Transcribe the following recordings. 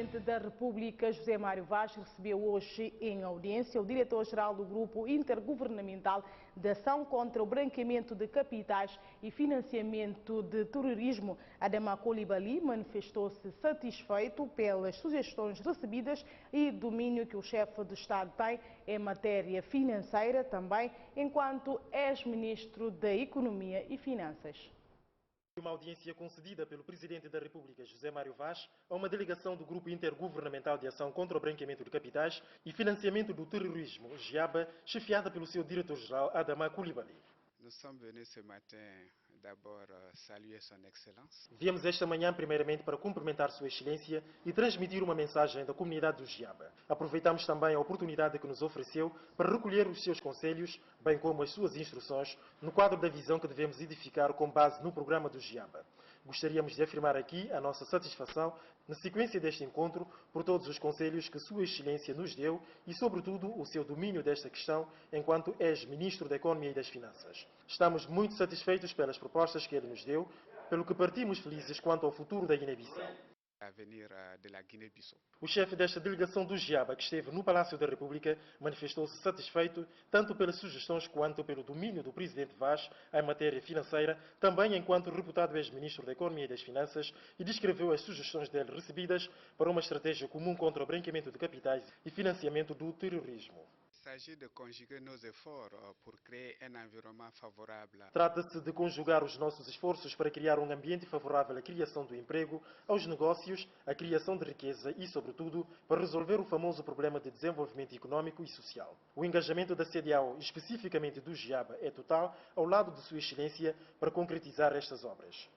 Presidente da República, José Mário Vaz, recebeu hoje em audiência o diretor-geral do Grupo Intergovernamental de Ação contra o Branqueamento de Capitais e Financiamento de Terrorismo. Adama Coulibaly manifestou-se satisfeito pelas sugestões recebidas e domínio que o chefe de Estado tem em matéria financeira, também enquanto ex-ministro da Economia e Finanças. Uma audiência concedida pelo Presidente da República, José Mário Vaz, a uma delegação do Grupo Intergovernamental de Ação contra o Branqueamento de Capitais e Financiamento do Terrorismo, GIABA, chefiada pelo seu diretor-geral, Adama Coulibaly. Nous sommes venus ce matin d'abord saluer son Excellence. Viemos esta manhã primeiramente para cumprimentar Sua Excelência e transmitir uma mensagem da comunidade do GIABA. Aproveitamos também a oportunidade que nos ofereceu para recolher os seus conselhos, bem como as suas instruções, no quadro da visão que devemos edificar com base no programa do GIABA. Gostaríamos de afirmar aqui a nossa satisfação na sequência deste encontro por todos os conselhos que Sua Excelência nos deu e, sobretudo, o seu domínio desta questão enquanto ex-Ministro da Economia e das Finanças. Estamos muito satisfeitos pelas propostas que ele nos deu, pelo que partimos felizes quanto ao futuro da Guiné-Bissau. O chefe desta delegação do GIABA, que esteve no Palácio da República, manifestou-se satisfeito tanto pelas sugestões quanto pelo domínio do Presidente Vaz em matéria financeira, também enquanto reputado ex-ministro da Economia e das Finanças, e descreveu as sugestões dele recebidas para uma estratégia comum contra o branqueamento de capitais e financiamento do terrorismo. Trata-se de conjugar os nossos esforços para criar um ambiente favorável à criação do emprego, aos negócios, à criação de riqueza e, sobretudo, para resolver o famoso problema de desenvolvimento econômico e social. O engajamento da CEDEAO, especificamente do GIABA, é total, ao lado de Sua Excelência, para concretizar estas obras.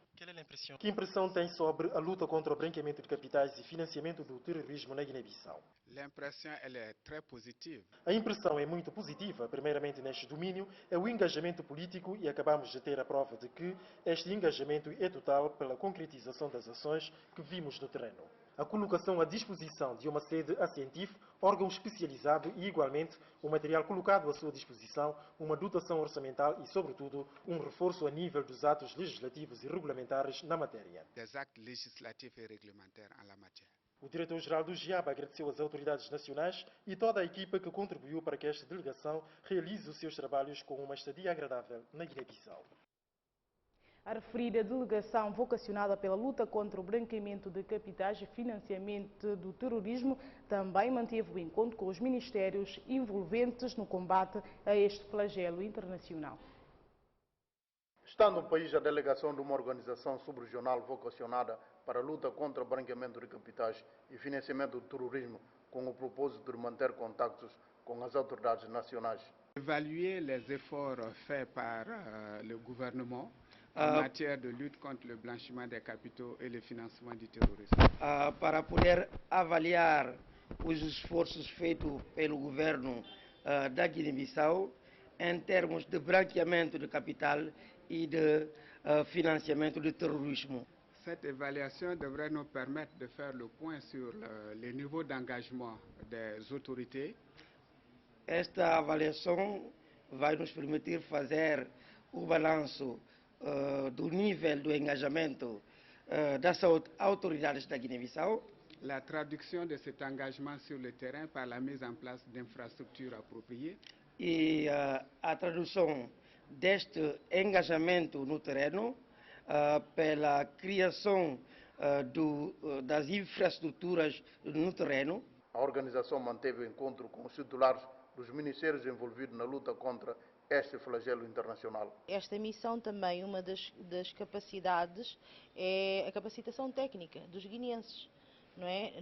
Que impressão tem sobre a luta contra o branqueamento de capitais e financiamento do terrorismo na Guiné-Bissau? A impressão é muito positiva. Primeiramente, neste domínio, é o engajamento político e acabamos de ter a prova de que este engajamento é total pela concretização das ações que vimos no terreno. A colocação à disposição de uma sede ACENTIF, órgão especializado e, igualmente, o material colocado à sua disposição, uma dotação orçamental e, sobretudo, um reforço a nível dos atos legislativos e regulamentares na matéria. O diretor-geral do GIABA agradeceu às autoridades nacionais e toda a equipa que contribuiu para que esta delegação realize os seus trabalhos com uma estadia agradável na Guiné-Bissau. A referida delegação vocacionada pela luta contra o branqueamento de capitais e financiamento do terrorismo também manteve o encontro com os ministérios envolventes no combate a este flagelo internacional. Está no país a delegação de uma organização subregional vocacionada para a luta contra o branqueamento de capitais e financiamento do terrorismo, com o propósito de manter contactos com as autoridades nacionais. Évaluer les efforts faits par le gouvernement en matière de lutte contre le blanchiment des capitaux et le financement du terrorisme. Para poder avaliar os esforços feitos pelo governo da Guiné-Bissau em termos de branqueamento de capital e de financiamento do terrorismo. Cette évaluation devrait nous permettre de faire le point sur le niveau d'engagement des autorités. Esta avaliação vai nos permitir fazer o balanço do nível do engajamento das autoridades da Guiné-Bissau. La traduction de cet engagement sur le terrain par la mise en place d'infrastructures appropriées. E a tradução deste engajamento no terreno pela criação das infraestruturas no terreno. A organização manteve o encontro com os titulares dos ministérios envolvidos na luta contra este flagelo internacional. Esta missão também, uma das capacidades é a capacitação técnica dos guineenses, não é?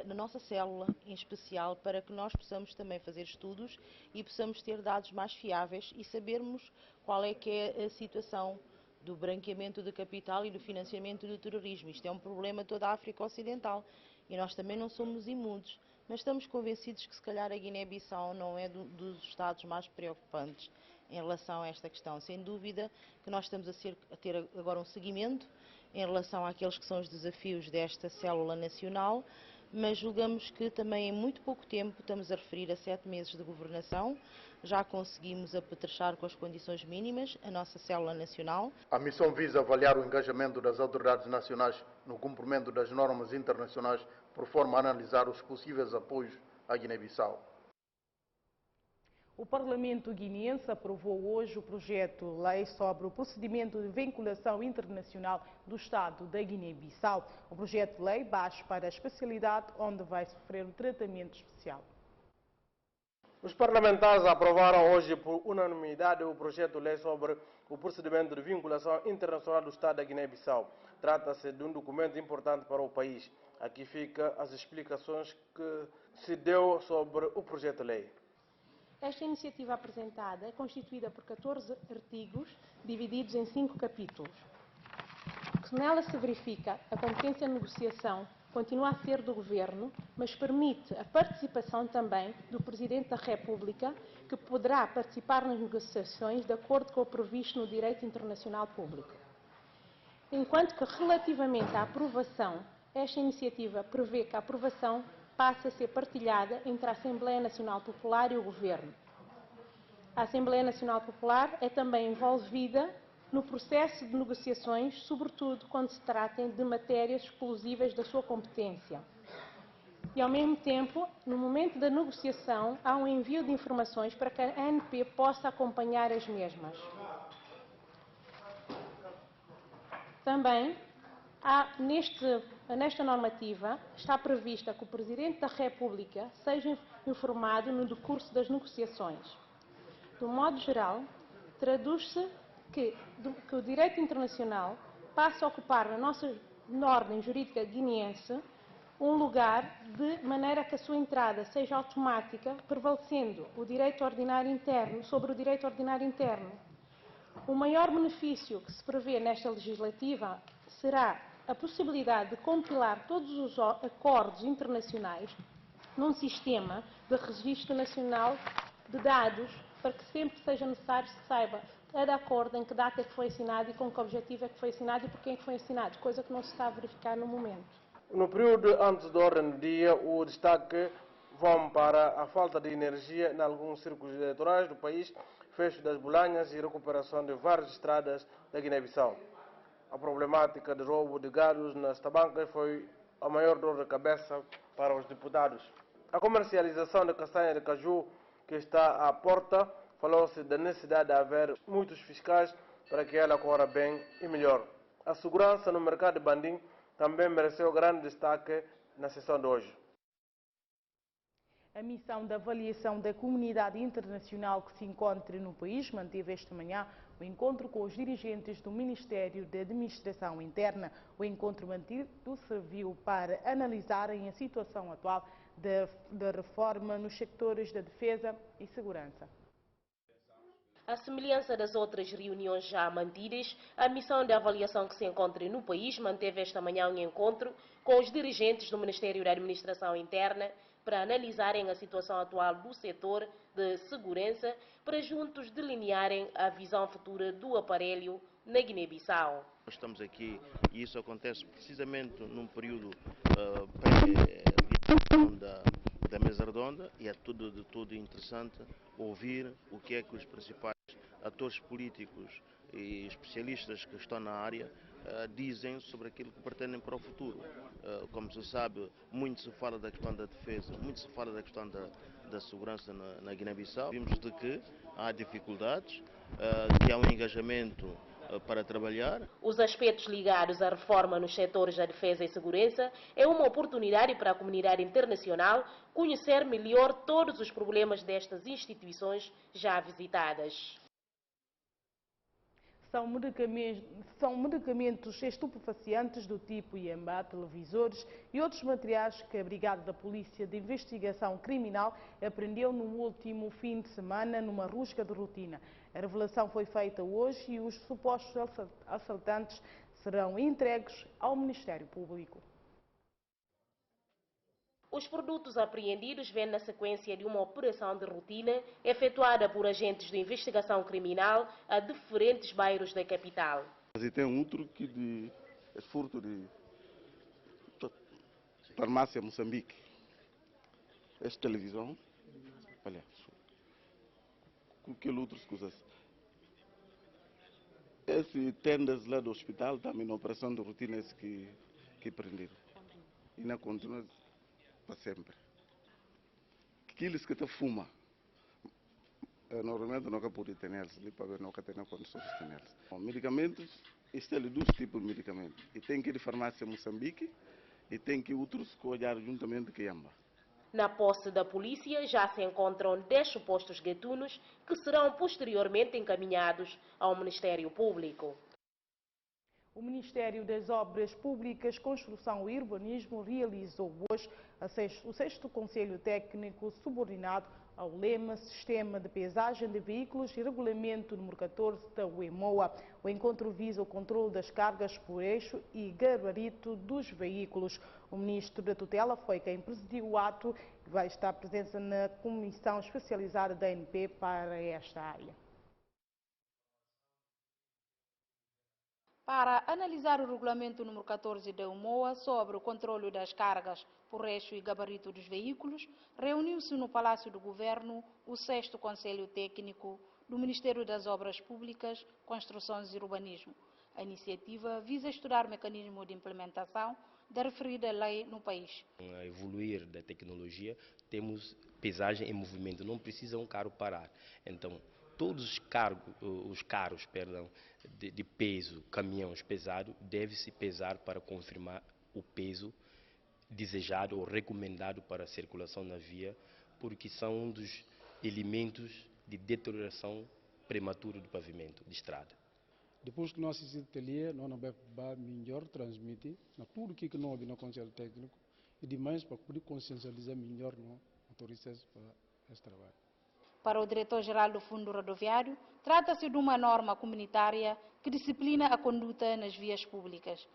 Na nossa célula em especial, para que nós possamos também fazer estudos e possamos ter dados mais fiáveis e sabermos qual é que é a situação do branqueamento de capital e do financiamento do terrorismo. Isto é um problema de toda a África Ocidental e nós também não somos imunes, mas estamos convencidos que se calhar a Guiné-Bissau não é dos estados mais preocupantes em relação a esta questão. Sem dúvida que nós estamos a ter agora um seguimento em relação àqueles que são os desafios desta célula nacional, mas julgamos que também em muito pouco tempo, estamos a referir a 7 meses de governação, já conseguimos apetrechar com as condições mínimas a nossa célula nacional. A missão visa avaliar o engajamento das autoridades nacionais no cumprimento das normas internacionais por forma a analisar os possíveis apoios à Guiné-Bissau. O Parlamento guineense aprovou hoje o projeto-lei sobre o procedimento de vinculação internacional do Estado da Guiné-Bissau. O projeto-lei baixa para a especialidade onde vai sofrer um tratamento especial. Os parlamentares aprovaram hoje por unanimidade o projeto-lei sobre o procedimento de vinculação internacional do Estado da Guiné-Bissau. Trata-se de um documento importante para o país. Aqui ficam as explicações que se deu sobre o projeto-lei. Esta iniciativa apresentada é constituída por 14 artigos, divididos em 5 capítulos. Nela se verifica a competência de negociação continua a ser do Governo, mas permite a participação também do Presidente da República, que poderá participar nas negociações de acordo com o previsto no direito internacional público. Enquanto que, relativamente à aprovação, esta iniciativa prevê que a aprovação passa a ser partilhada entre a Assembleia Nacional Popular e o Governo. A Assembleia Nacional Popular é também envolvida no processo de negociações, sobretudo quando se tratem de matérias exclusivas da sua competência. E, ao mesmo tempo, no momento da negociação, há um envio de informações para que a ANP possa acompanhar as mesmas. Também, nesta normativa, está prevista que o Presidente da República seja informado no decurso das negociações. De um modo geral, traduz-se que o direito internacional passa a ocupar na nossa ordem jurídica guineense um lugar de maneira que a sua entrada seja automática, prevalecendo o direito ordinário interno sobre o direito ordinário interno. O maior benefício que se prevê nesta legislativa será a possibilidade de compilar todos os acordos internacionais num sistema de registro nacional de dados, para que sempre seja necessário se saiba cada acordo em que data é que foi assinado e com que objetivo é que foi assinado e por quem é que foi assinado, coisa que não se está a verificar no momento. No período antes da ordem do dia, o destaque vão para a falta de energia em alguns círculos eleitorais do país, fecho das bolanhas e recuperação de várias estradas da Guiné-Bissau. A problemática de roubo de gados nas tabancas foi a maior dor de cabeça para os deputados. A comercialização de castanha de caju, que está à porta, falou-se da necessidade de haver muitos fiscais para que ela corra bem e melhor. A segurança no mercado de Bandim também mereceu grande destaque na sessão de hoje. A missão de avaliação da comunidade internacional que se encontra no país manteve esta manhã o encontro com os dirigentes do Ministério da Administração Interna. O encontro mantido serviu para analisarem a situação atual da reforma nos sectores da defesa e segurança. À semelhança das outras reuniões já mantidas, a missão de avaliação que se encontra no país manteve esta manhã um encontro com os dirigentes do Ministério da Administração Interna para analisarem a situação atual do setor de segurança, para juntos delinearem a visão futura do aparelho na Guiné-Bissau. Nós estamos aqui e isso acontece precisamente num período da mesa redonda e é de tudo interessante ouvir o que é que os principais atores políticos e especialistas que estão na área dizem sobre aquilo que pretendem para o futuro. Como se sabe, muito se fala da questão da defesa, muito se fala da questão da segurança na Guiné-Bissau. Vimos de que há dificuldades, que há um engajamento para trabalhar. Os aspectos ligados à reforma nos setores da defesa e segurança é uma oportunidade para a comunidade internacional conhecer melhor todos os problemas destas instituições já visitadas. São medicamentos estupefacientes do tipo iamba, televisores e outros materiais que a Brigada da Polícia de Investigação Criminal apreendeu no último fim de semana numa rusga de rotina. A revelação foi feita hoje e os supostos assaltantes serão entregues ao Ministério Público. Os produtos apreendidos vêm na sequência de uma operação de rotina efetuada por agentes de investigação criminal a diferentes bairros da capital. E tem um truque de furto de farmácia Moçambique. Esta televisão, olha, qualquer outras coisas. Esse tendas lá do hospital também na operação de rotina esse que prenderam. E na continua para sempre. Aqueles que te fuma, normalmente nunca pode ter eles, para nunca ter condições de ter eles. Medicamentos, este é dois tipos de medicamentos. E tem que ir de farmácia Moçambique e tem que outros que olhar juntamente com Yamba. Na posse da polícia já se encontram 10 supostos gatunos que serão posteriormente encaminhados ao Ministério Público. O Ministério das Obras Públicas, Construção e Urbanismo realizou hoje o 6º Conselho Técnico subordinado ao lema Sistema de Pesagem de Veículos e Regulamento número 14 da UEMOA. O encontro visa o controle das cargas por eixo e gabarito dos veículos. O ministro da tutela foi quem presidiu o ato e vai estar presente na comissão especializada da ANP para esta área. Para analisar o regulamento número 14 da UMOA sobre o controle das cargas por eixo e gabarito dos veículos, reuniu-se no Palácio do Governo o 6º Conselho Técnico do Ministério das Obras Públicas, Construções e Urbanismo. A iniciativa visa estudar o mecanismo de implementação da referida lei no país. A evoluir da tecnologia, temos pesagem em movimento, não precisa um carro parar. Então, todos os carros de peso, caminhões pesados, deve-se pesar para confirmar o peso desejado ou recomendado para a circulação na via, porque são um dos elementos de deterioração prematura do pavimento de estrada. Depois que nós fizemos ateliê, nós vamos melhor transmitir tudo o que nós vimos no Conselho Técnico e demais para poder consciencializar melhor os motoristas para esse trabalho. Para o diretor-geral do Fundo Rodoviário, trata-se de uma norma comunitária que disciplina a conduta nas vias públicas.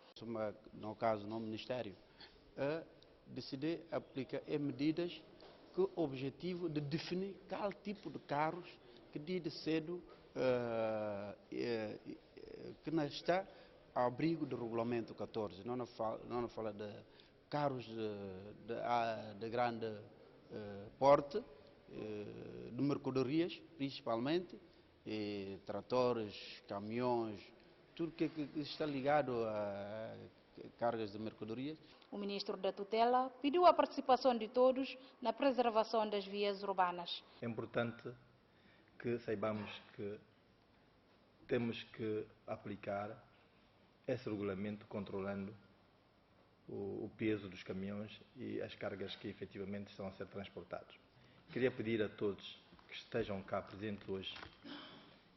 No caso, no Ministério, decidir aplicar medidas com o objetivo de definir qual tipo de carros que de cedo que não está ao abrigo do regulamento 14. Não fala de carros de grande porte, de mercadorias, principalmente, tratores, caminhões, tudo que está ligado a cargas de mercadorias. O ministro da tutela pediu a participação de todos na preservação das vias urbanas. É importante que saibamos que temos que aplicar esse regulamento controlando o peso dos caminhões e as cargas que efetivamente estão a ser transportados. Queria pedir a todos que estejam cá presentes hoje,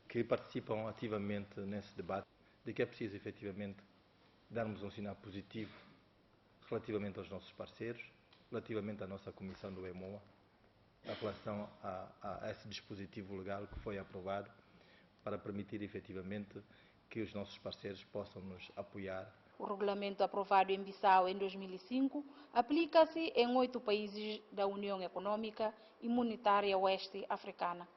que participam ativamente nesse debate, de que é preciso efetivamente darmos um sinal positivo relativamente aos nossos parceiros, relativamente à nossa comissão do EMOA, em relação a esse dispositivo legal que foi aprovado para permitir efetivamente que os nossos parceiros possam nos apoiar. O regulamento aprovado em Bissau em 2005 aplica-se em 8 países da União Econômica e Monetária Oeste Africana.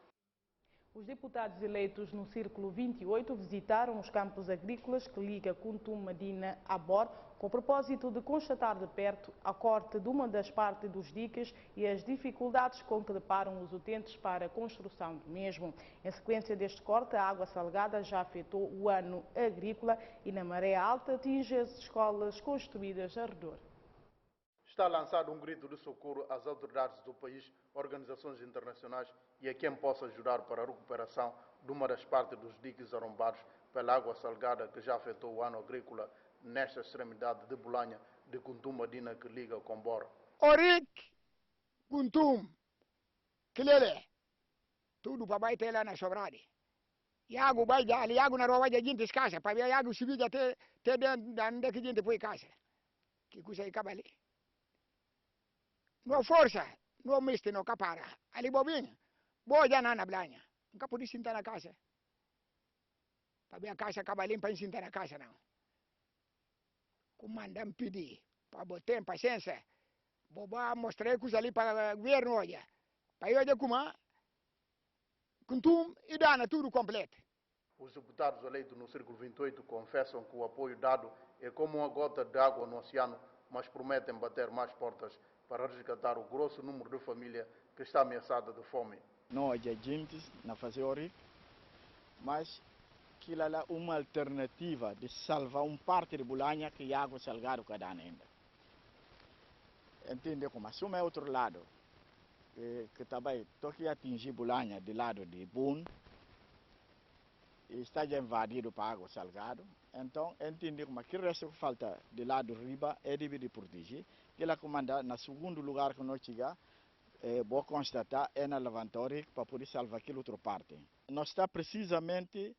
Os deputados eleitos no Círculo 28 visitaram os campos agrícolas que liga Kuntum Medina a Bor, com o propósito de constatar de perto a corte de uma das partes dos diques e as dificuldades com que deparam os utentes para a construção do mesmo. Em sequência deste corte, a água salgada já afetou o ano agrícola e na maré alta atinge as escolas construídas ao redor. Está lançado um grito de socorro às autoridades do país, organizações internacionais e a quem possa ajudar para a recuperação de uma das partes dos diques arrombados pela água salgada que já afetou o ano agrícola nesta extremidade de Bolanha de Kuntum Medina que liga com Bor. Orik, Kuntum, Kilele, tudo para baixo lá na sobrade. Iago vai já, Iago na rua de gente casa, para ver Iago subir até dentro da gente depois casa. Que coisa aí cabale. No força, no miste, no capara. Ali bobinho, boa já na blanha. Nunca podia sentar na casa. Para ver a casa acaba limpa e sentar na casa, não. Comandam pedir, para botar paciência. Vou mostrar coisa ali para o governo, olha. Para eu de como, Kuntum e dana tudo completo. Os deputados eleitos no Círculo 28 confessam que o apoio dado é como uma gota de água no oceano, mas prometem bater mais portas para resgatar o grosso número de famílias que está ameaçada de fome. Não há gente na fazer ori, mas que lá uma alternativa de salvar parte de Bolanha que a água salgada cada ano ainda. entende como assume outro lado, que também toque atingir Bolanha do lado de Bun, e está já invadido para Água Salgado. Então, entende como que o resto que falta do lado de riba é de proteger. Que ela comanda, no segundo lugar que nós chegamos, vou constatar, é na Levantória para poder salvar aquela outra parte. Nós está precisamente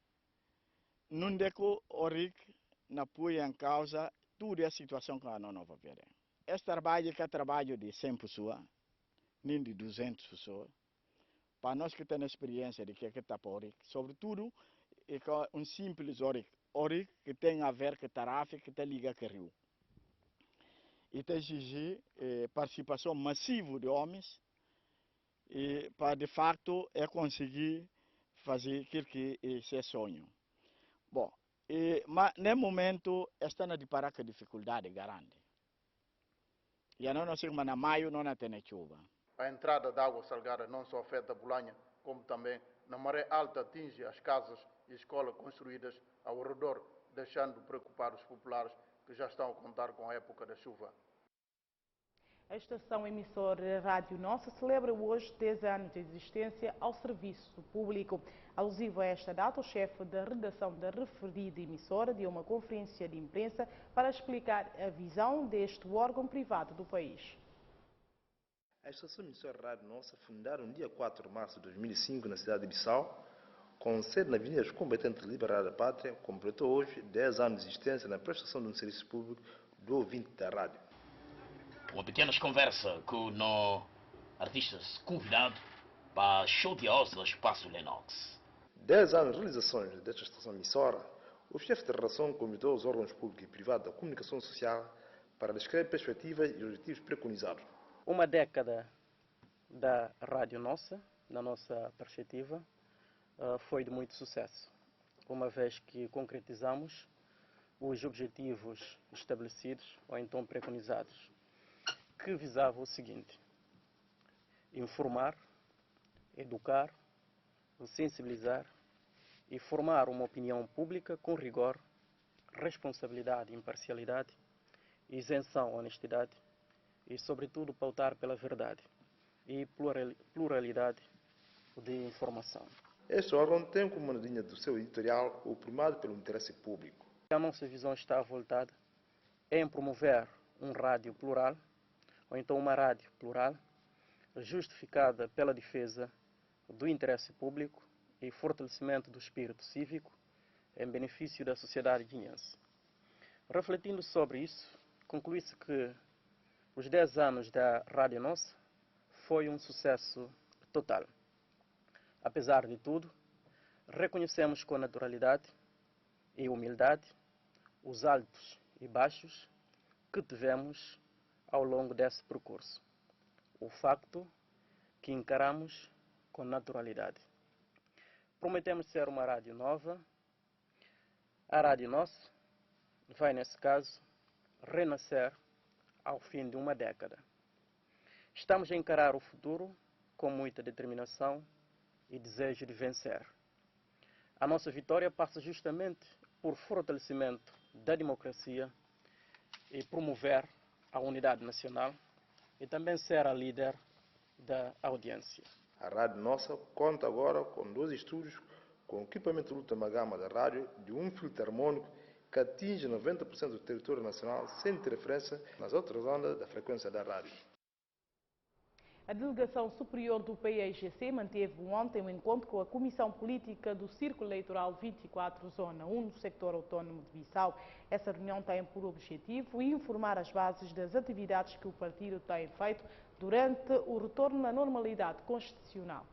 num deco oric na põe em causa toda a situação que a nós vamos ver. Este trabalho que é trabalho de 100 pessoas, nem de 200 pessoas, para nós que temos experiência de que está por oric, sobretudo, é um simples oric que tem a ver com tráfico que está ligado com o rio. E tem exigir participação massiva de homens e para de facto conseguir fazer aquilo que é sonho. Bom, mas no momento está na deparar com dificuldade grande. E não sei como na maio não tem chuva. A entrada de água salgada não só afeta a Bolanha, como também na maré alta atinge as casas e escolas construídas ao redor, deixando de preocupar os populares que já estão a contar com a época da chuva. A estação emissora Rádio Nossa celebra hoje 10 anos de existência ao serviço público. Alusivo a esta data, o chefe da redação da referida emissora deu uma conferência de imprensa para explicar a visão deste órgão privado do país. A estação emissora Rádio Nossa, fundada no dia 4 de março de 2005 na cidade de Bissau, com sede na Avenida dos Combatentes Liberais da Pátria, completou hoje 10 anos de existência na prestação de um serviço público do ouvinte da rádio. Uma pequena conversa com o artista convidado para o show de house do Espaço Lennox. 10 anos de realizações desta estação emissora, o chefe de redação convidou os órgãos públicos e privados da comunicação social para descrever perspectivas e objetivos preconizados. Uma década da Rádio Nossa, na nossa perspectiva, foi de muito sucesso, uma vez que concretizamos os objetivos estabelecidos ou então preconizados, que visava o seguinte: informar, educar, sensibilizar e formar uma opinião pública com rigor, responsabilidade, imparcialidade, isenção, honestidade e, sobretudo, pautar pela verdade e pluralidade de informação. Este órgão tem como linha do seu editorial o primado pelo interesse público. A nossa visão está voltada em promover um rádio plural, ou então uma rádio plural, justificada pela defesa do interesse público e fortalecimento do espírito cívico em benefício da sociedade guineense. Refletindo sobre isso, conclui-se que os 10 anos da Rádio Nossa foi um sucesso total. Apesar de tudo, reconhecemos com naturalidade e humildade os altos e baixos que tivemos ao longo desse percurso. O facto que encaramos com naturalidade. Prometemos ser uma rádio nova. A Rádio Nossa vai, nesse caso, renascer ao fim de uma década. Estamos a encarar o futuro com muita determinação e desejo de vencer. A nossa vitória passa justamente por fortalecimento da democracia e promover a unidade nacional e também ser a líder da audiência. A Rádio Nossa conta agora com 2 estúdios com equipamento de última gama da rádio de um filtro harmônico que atinge 90% do território nacional sem interferência nas outras ondas da frequência da rádio. A Delegação Superior do PAIGC manteve ontem um encontro com a Comissão Política do Círculo Eleitoral 24, Zona 1, do Sector Autónomo de Bissau. Essa reunião tem por objetivo informar as bases das atividades que o partido tem feito durante o retorno à normalidade constitucional.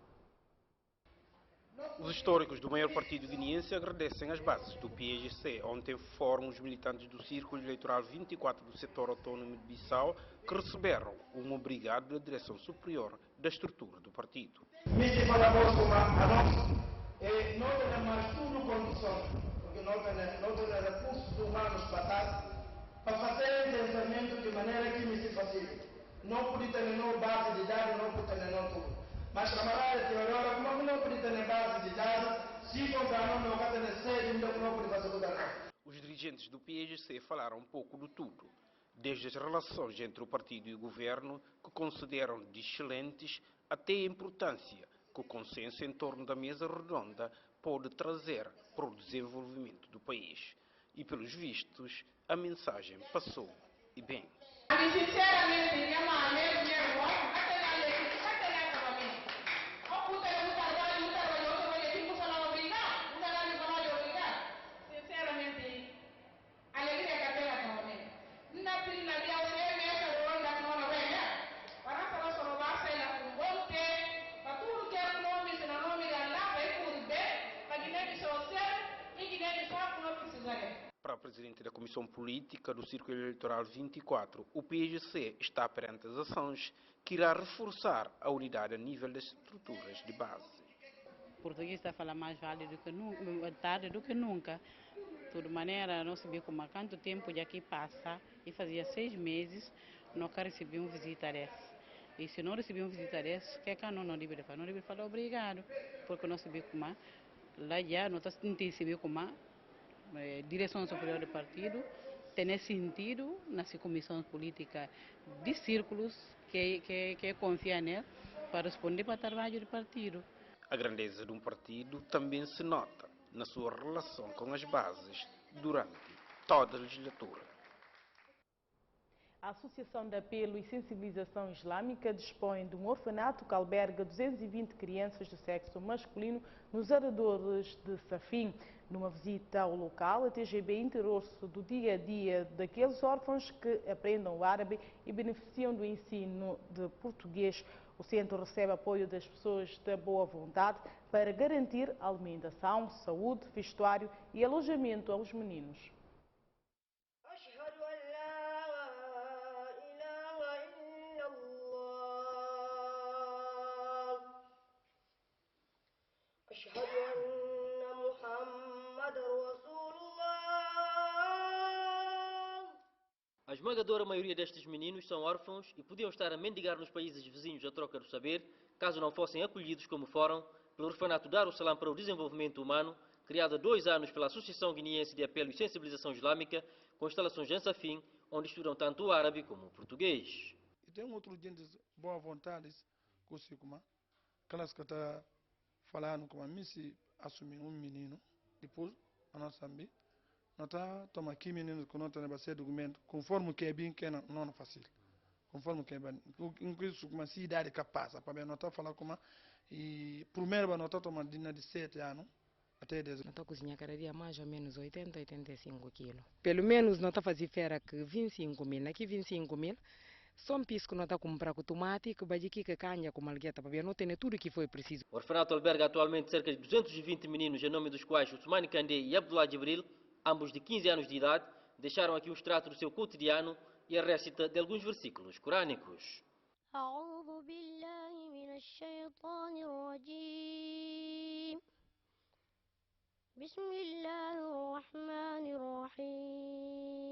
Os históricos do maior partido guineense agradecem as bases do PAIGC. Ontem foram os militantes do Círculo Eleitoral 24 do Setor Autónomo de Bissau que receberam um obrigado da direção superior da estrutura do partido. Nós temos mais tudo condições, porque nós temos recursos humanos para fazer o pensamento de maneira que me se facilite. Não pode ter nenhuma base de dados, não pode ter nenhum tudo. Mas trabalhar teoria, como não pode ter base de dados, se comprar não vai ter sede, então não pode fazer tudo. Os dirigentes do PAIGC falaram um pouco do tudo. desde as relações entre o partido e o governo, que consideram de excelentes, até a importância que o consenso em torno da mesa redonda pode trazer para o desenvolvimento do país. E, pelos vistos, a mensagem passou e bem. Para a Presidente da Comissão Política do Círculo Eleitoral 24, o PIGC está perante as ações que irá reforçar a unidade a nível das estruturas de base. O português está a falar mais válido que nunca, tarde do que nunca. De toda maneira, não sabia como há quanto tempo de aqui passa, e fazia 6 meses, nunca recebi um visita desse. E se não recebi um visita desse, o que é que não deveria falar? Não deveria falar obrigado, porque não sabia como há. Lá já não sabia como há. Direção superior do partido tem sentido nessa comissão política de círculos que confia nele para responder para o trabalho do partido. A grandeza de um partido também se nota na sua relação com as bases durante toda a legislatura. A Associação de Apelo e Sensibilização Islâmica dispõe de um orfanato que alberga 220 crianças de sexo masculino nos arredores de Safim. Numa visita ao local, a TGB inteirou-se do dia a dia daqueles órfãos que aprendam o árabe e beneficiam do ensino de português. O centro recebe apoio das pessoas de boa vontade para garantir alimentação, saúde, vestuário e alojamento aos meninos. A esmagadora maioria destes meninos são órfãos e podiam estar a mendigar nos países vizinhos a troca do saber, caso não fossem acolhidos como foram pelo orfanato Dar o Salam para o Desenvolvimento Humano, criado há 2 anos pela Associação Guineense de Apelo e Sensibilização Islâmica, com instalações em Safim, onde estudam tanto o árabe como o português. E tem outro gente de boa vontade, aquelas que estão falando como a mim se assumir um menino, depois a nossa ambi. Nós estamos aqui, meninos, que não temos esse documento, conforme que é bem, que não é fácil. Conforme que é bem, inclusive uma cidade capaz, para ver, nós estamos falando como, e primeiro nós estamos de 7 anos, até 10 anos. Nós estamos cozinhando cada dia mais ou menos 80, 85 quilos. Pelo menos nós estamos fazendo feira que 25 mil, aqui 25 mil, só um piso que nós estamos comprando com tomate, que badiqui, que canha, com malgueta, para ver, não tem tudo o que foi preciso. O orfanato alberga atualmente cerca de 220 meninos, em nome dos quais Ousmane Kandé e Abdullah Jibril, ambos de 15 anos de idade, deixaram aqui um extrato do seu cotidiano e a récita de alguns versículos corânicos. أعوذ بالله من الشيطان الرجيم بسم الله الرحمن الرحيم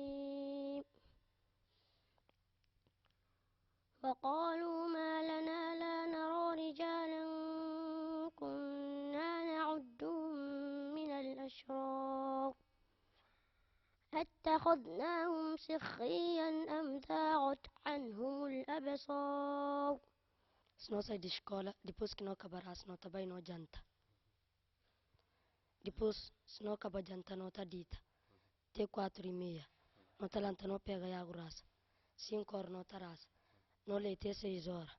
وقالوا ما لنا لا نرى رجالا كنا نعدهم من الأشرار اتخذناهم سخريا أم ذاعت عنهم الأبصار. Se nós saímos de escola, depois que nós acabarmos, nós também não adianta. Depois, se nós acabar de jantar, nós está dita. Até 4h30, nós está lá, nós pega a água raça. 5 horas, nós está raça. Nós lê até 6 horas.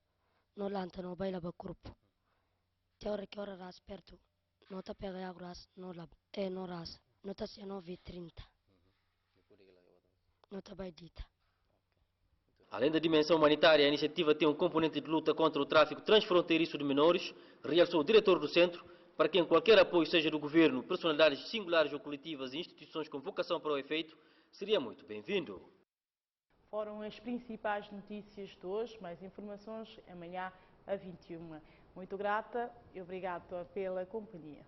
Nós lá, nós vai lá para o corpo. Até hora que hora raça perto, nós está pega a água raça, nós lá. Nós raça. Nós está se 9h30. Nós está vai dita. Além da dimensão humanitária, a iniciativa tem um componente de luta contra o tráfico transfronteiriço de menores, realçou o diretor do centro, para quem qualquer apoio, seja do governo, personalidades singulares ou coletivas e instituições com vocação para o efeito, seria muito bem-vindo. Foram as principais notícias de hoje. Mais informações amanhã às 21h. Muito grata e obrigado pela companhia.